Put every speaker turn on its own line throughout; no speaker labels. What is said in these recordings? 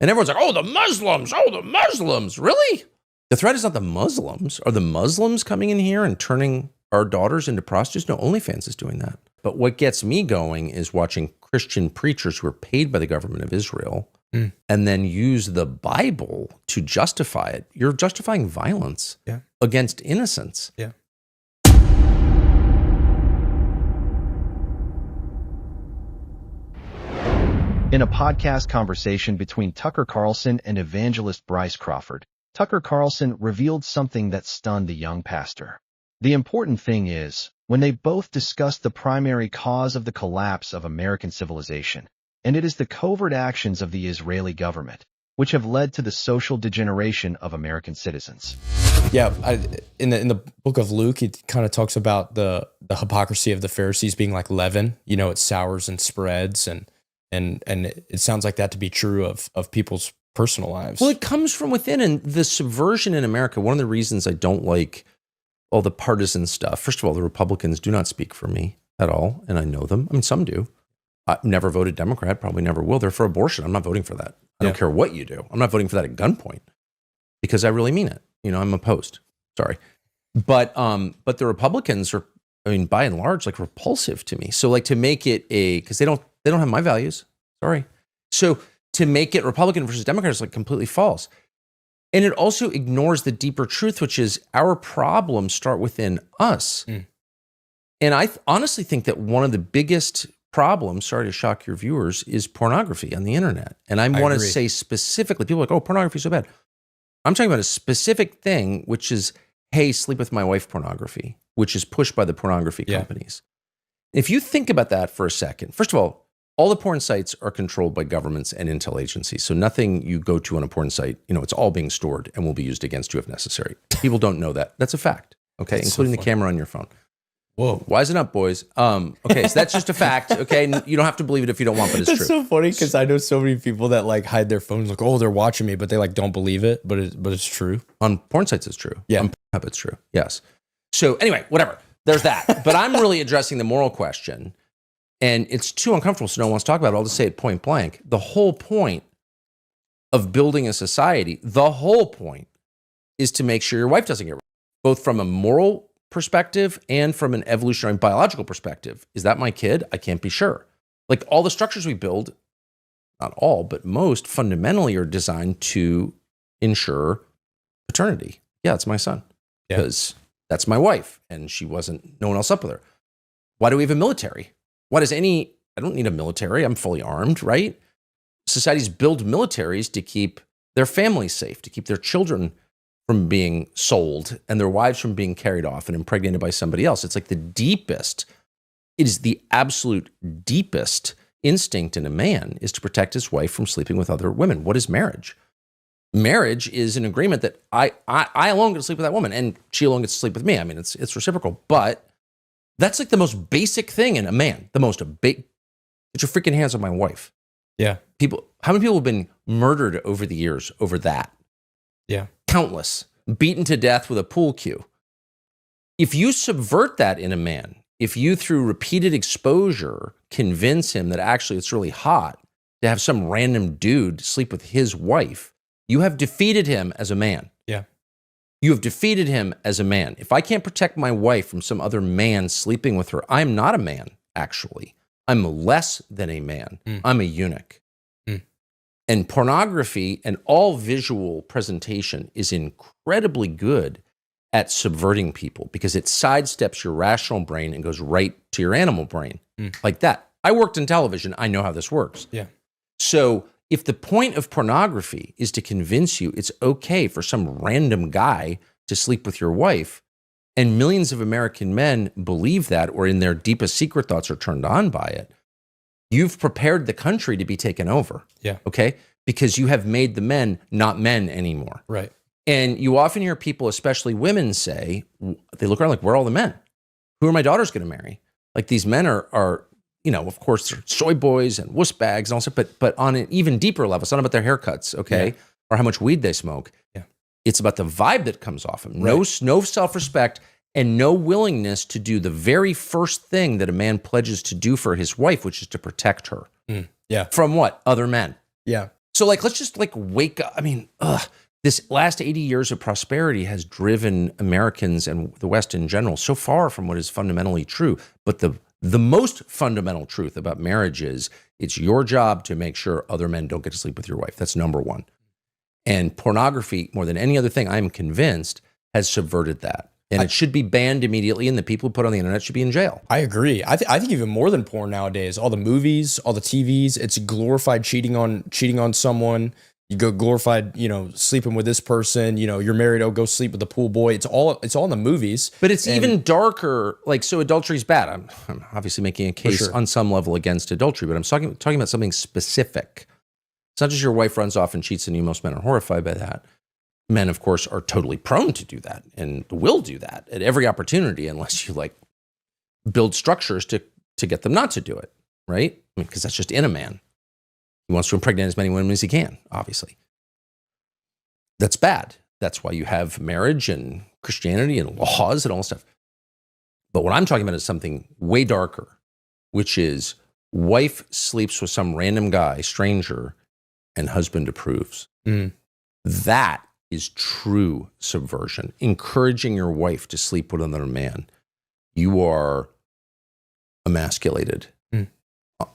And everyone's like, oh, the Muslims. Really? The threat is not the Muslims. Are the Muslims coming in here and turning our daughters into prostitutes? No, OnlyFans is doing that. But what gets me going is watching Christian preachers who are paid by the government of Israel and then use the Bible to justify it. You're justifying violence against innocence.
Yeah.
In a podcast conversation between Tucker Carlson and evangelist Bryce Crawford, Tucker Carlson revealed something that stunned the young pastor. The important thing is, when they both discussed the primary cause of the collapse of American civilization, and it is the covert actions of the Israeli government, which have led to the social degeneration of American citizens.
Yeah, in the book of Luke, he kind of talks about the hypocrisy of the Pharisees being like leaven. You know, it sours and spreads, and it sounds like that to be true of people's personal lives.
Well, it comes from within, and the subversion in America, one of the reasons I don't like all the partisan stuff, first of all, the Republicans do not speak for me at all, and I know them. I mean, some do. I never voted Democrat, probably never will. They're for abortion. I'm not voting for that. I don't care what you do. I'm not voting for that at gunpoint because I really mean it. You know, I'm opposed. Sorry. But the Republicans are, I mean, by and large, like repulsive to me. So like to make it because they don't have my values. Sorry. So to make it Republican versus Democrat is like completely false. And it also ignores the deeper truth, which is our problems start within us. And I honestly think that one of the biggest problems, sorry to shock your viewers, is pornography on the internet. And I want to say specifically, people are like, oh, pornography is so bad. I'm talking about a specific thing, which is, hey, sleep with my wife pornography, which is pushed by the pornography companies. If you think about that for a second, first of all the porn sites are controlled by governments and intel agencies. So nothing you go to on a porn site, you know, it's all being stored and will be used against you if necessary. People don't know that. That's a fact. Okay.
That's
including
so
the camera on your phone.
Whoa.
Wisen up, boys. Okay. So that's just a fact. Okay. You don't have to believe it if you don't want, but it's true.
That's so funny because I know so many people that like hide their phones, like, oh, they're watching me, but they like don't believe it, but it's true.
On porn sites, it's true.
Yeah.
On Pornhub, it's true. Yes. So anyway, whatever. There's that. But I'm really addressing the moral question. And it's too uncomfortable, so no one wants to talk about it. I'll just say it point blank. The whole point of building a society, the whole point is to make sure your wife doesn't get raped, both from a moral perspective and from an evolutionary biological perspective. Is that my kid? I can't be sure. Like all the structures we build, not all, but most fundamentally are designed to ensure paternity. Yeah, it's my son because that's my wife and no one else up with her. Why do we have a military? I don't need a military. I'm fully armed, right? Societies build militaries to keep their families safe, to keep their children from being sold and their wives from being carried off and impregnated by somebody else. It's like it is the absolute deepest instinct in a man is to protect his wife from sleeping with other women. What is marriage? Marriage is an agreement that I alone get to sleep with that woman and she alone gets to sleep with me. I mean, it's reciprocal, but that's like the most basic thing in a man. Get your freaking hands on my wife.
Yeah.
How many people have been murdered over the years over that?
Yeah.
Countless. Beaten to death with a pool cue. If you subvert that in a man, if you through repeated exposure convince him that actually it's really hot to have some random dude sleep with his wife, you have defeated him as a man.
Yeah.
You have defeated him as a man. If I can't protect my wife from some other man sleeping with her, I'm not a man, actually. I'm less than a man. I'm a eunuch. And pornography and all visual presentation is incredibly good at subverting people because it sidesteps your rational brain and goes right to your animal brain like that. I worked in television. I know how this works.
Yeah.
So if the point of pornography is to convince you it's okay for some random guy to sleep with your wife, and millions of American men believe that or in their deepest secret thoughts are turned on by it, you've prepared the country to be taken over.
Yeah.
Okay? Because you have made the men not men anymore.
Right.
And you often hear people, especially women, say, they look around like, where are all the men? Who are my daughters going to marry? Like these men are, you know, of course, they're soy boys and wuss bags and all that, but on an even deeper level, it's not about their haircuts, okay? Yeah. Or how much weed they smoke.
Yeah.
It's about the vibe that comes off them.
Right.
No self-respect and no willingness to do the very first thing that a man pledges to do for his wife, which is to protect her.
Yeah.
From what? Other men.
Yeah.
So like, let's just like wake up. I mean, this last 80 years of prosperity has driven Americans and the West in general so far from what is fundamentally true. But the most fundamental truth about marriage is it's your job to make sure other men don't get to sleep with your wife. That's number one. And pornography, more than any other thing, I'm convinced, has subverted that. And it should be banned immediately, and the people who put it on the internet should be in jail.
I agree. I think even more than porn nowadays, all the movies, all the TVs, it's glorified cheating on someone. You go glorified, sleeping with this person. You're married. Oh, go sleep with the pool boy. It's all in the movies.
But it's even darker. Like, so adultery is bad. I'm obviously making a case on some level against adultery, but I'm talking about something specific. It's not just your wife runs off and cheats on you. Most men are horrified by that. Men, of course, are totally prone to do that and will do that at every opportunity unless you like build structures to get them not to do it, right? Because that's just in a man. He wants to impregnate as many women as he can, obviously. That's bad. That's why you have marriage and Christianity and laws and all that stuff. But what I'm talking about is something way darker, which is wife sleeps with some random guy, stranger, and husband approves. That is true subversion. Encouraging your wife to sleep with another man. You are emasculated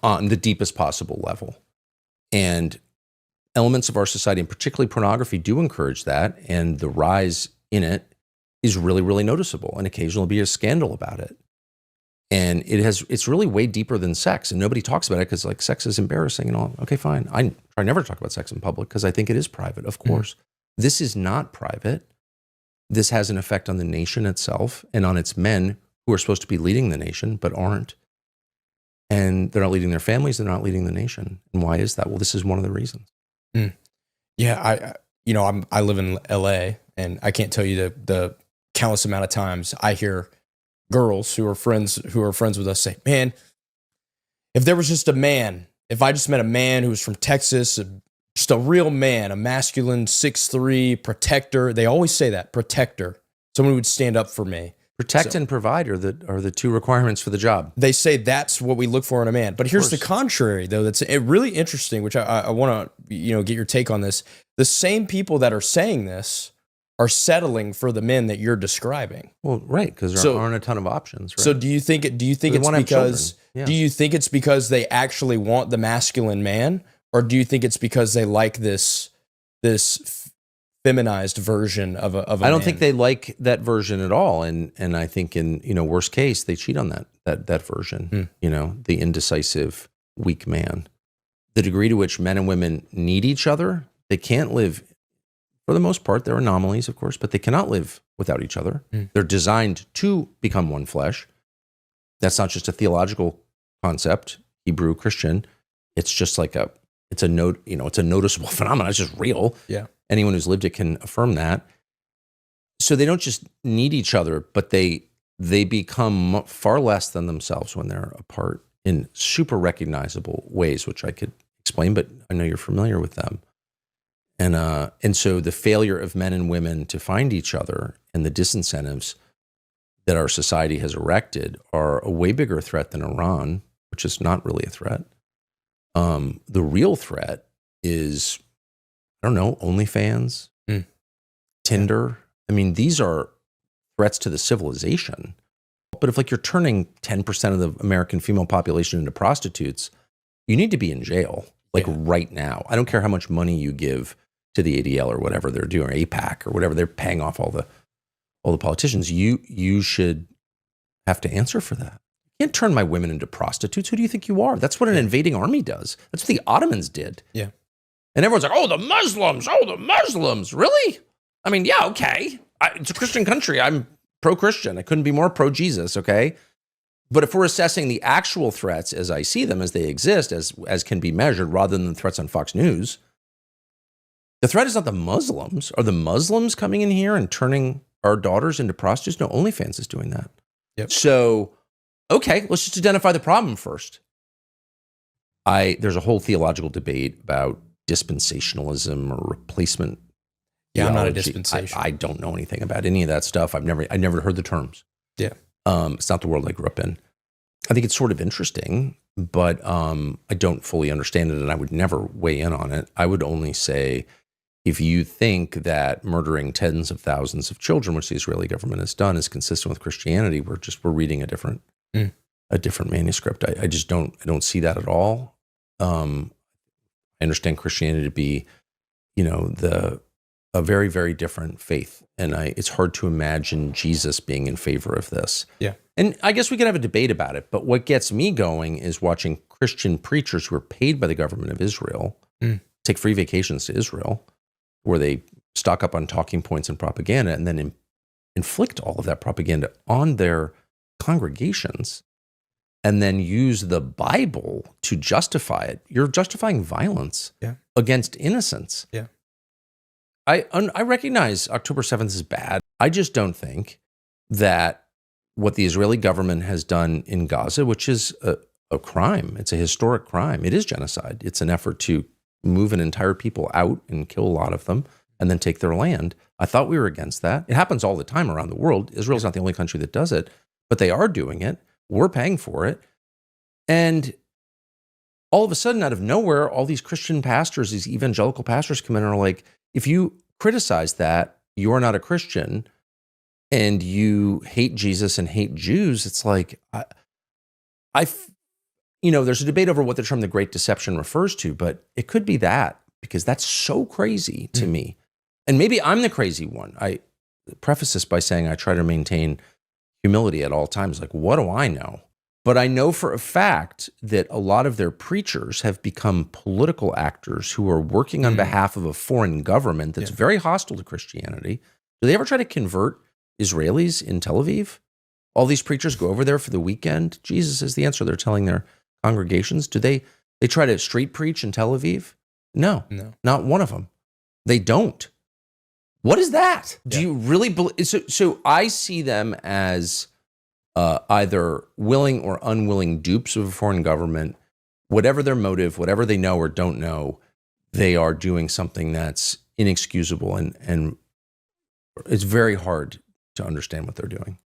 on the deepest possible level. And elements of our society, and particularly pornography, do encourage that. And the rise in it is really, really noticeable. And occasionally there'll be a scandal about it. And it's really way deeper than sex. And nobody talks about it because like sex is embarrassing and all. Okay, fine. I try never to talk about sex in public because I think it is private, of course. This is not private. This has an effect on the nation itself and on its men who are supposed to be leading the nation, but aren't. And they're not leading their families. They're not leading the nation. And why is that? Well, this is one of the reasons.
Yeah, I live in LA, and I can't tell you the countless amount of times I hear girls who are friends with us say, "Man, if there was just a man, if I just met a man who was from Texas, just a real man, a masculine 6'3" protector," they always say that, protector, someone who would stand up for me.
Protect and provide are the two requirements for the job.
They say that's what we look for in a man. But here's the contrary, though. That's really interesting, which I want to get your take on this. The same people that are saying this are settling for the men that you're describing.
Well, right, because there aren't a ton of options. Right?
So do you think it's because do you think it's because they actually want the masculine man, or do you think it's because they like this feminized version of a
I don't
man?
think they like that version at all, and I think in worst case they cheat on that version. The indecisive, weak man. The degree to which men and women need each other, they can't live. For the most part, they're anomalies, of course, but they cannot live without each other. They're designed to become one flesh. That's not just a theological concept, Hebrew Christian. It's just like it's a noticeable phenomenon. It's just real.
Yeah.
Anyone who's lived it can affirm that. So they don't just need each other, but they become far less than themselves when they're apart in super recognizable ways, which I could explain, but I know you're familiar with them. And so the failure of men and women to find each other and the disincentives that our society has erected are a way bigger threat than Iran, which is not really a threat. The real threat is, I don't know, OnlyFans, Tinder. I mean, these are threats to the civilization. But if like you're turning 10% of the American female population into prostitutes, you need to be in jail, right now. I don't care how much money you give to the ADL or whatever they're doing, or APAC or whatever, they're paying off all the politicians. You should have to answer for that. You can't turn my women into prostitutes. Who do you think you are? That's what an invading army does. That's what the Ottomans did.
Yeah.
And everyone's like, oh, the Muslims. Really? I mean, yeah, okay. It's a Christian country. I'm pro-Christian. I couldn't be more pro-Jesus, okay? But if we're assessing the actual threats as I see them, as they exist, as can be measured, rather than the threats on Fox News, the threat is not the Muslims. Are the Muslims coming in here and turning our daughters into prostitutes? No, OnlyFans is doing that.
Yep.
So, okay, let's just identify the problem first. There's a whole theological debate about dispensationalism or replacement.
Yeah, I'm not a
theology.
dispensation.
I don't know anything about any of that stuff. I never heard the terms.
Yeah.
It's not the world I grew up in. I think it's sort of interesting but I don't fully understand it, and I would never weigh in on it. I would only say, if you think that murdering tens of thousands of children, which the Israeli government has done, is consistent with Christianity, we're reading a different manuscript. I just don't see that at all. I understand Christianity to be, a very, very different faith, and it's hard to imagine Jesus being in favor of this.
Yeah.
And I guess we could have a debate about it, but what gets me going is watching Christian preachers who are paid by the government of Israel take free vacations to Israel, where they stock up on talking points and propaganda, and then inflict all of that propaganda on their congregations, and then use the Bible to justify it. You're justifying violence against innocents.
Yeah.
I recognize October 7th is bad. I just don't think that what the Israeli government has done in Gaza, which is a crime, it's a historic crime. It is genocide. It's an effort to move an entire people out and kill a lot of them and then take their land. I thought we were against that. It happens all the time around the world. Israel's not the only country that does it, but they are doing it. We're paying for it. And all of a sudden, out of nowhere, all these Christian pastors, these evangelical pastors come in and are like, if you criticize that, you're not a Christian and you hate Jesus and hate Jews. It's like, there's a debate over what the term the Great Deception refers to, but it could be that, because that's so crazy to me. And maybe I'm the crazy one. I preface this by saying I try to maintain humility at all times. Like, what do I know? But I know for a fact that a lot of their preachers have become political actors who are working on behalf of a foreign government that's very hostile to Christianity. Do they ever try to convert Israelis in Tel Aviv? All these preachers go over there for the weekend. Jesus is the answer. They're telling their congregations. Do they try to street preach in Tel Aviv? No, not one of them. They don't. What is that? Do you really believe? So I see them as either willing or unwilling dupes of a foreign government. Whatever their motive, whatever they know or don't know, they are doing something that's inexcusable, and it's very hard to understand what they're doing.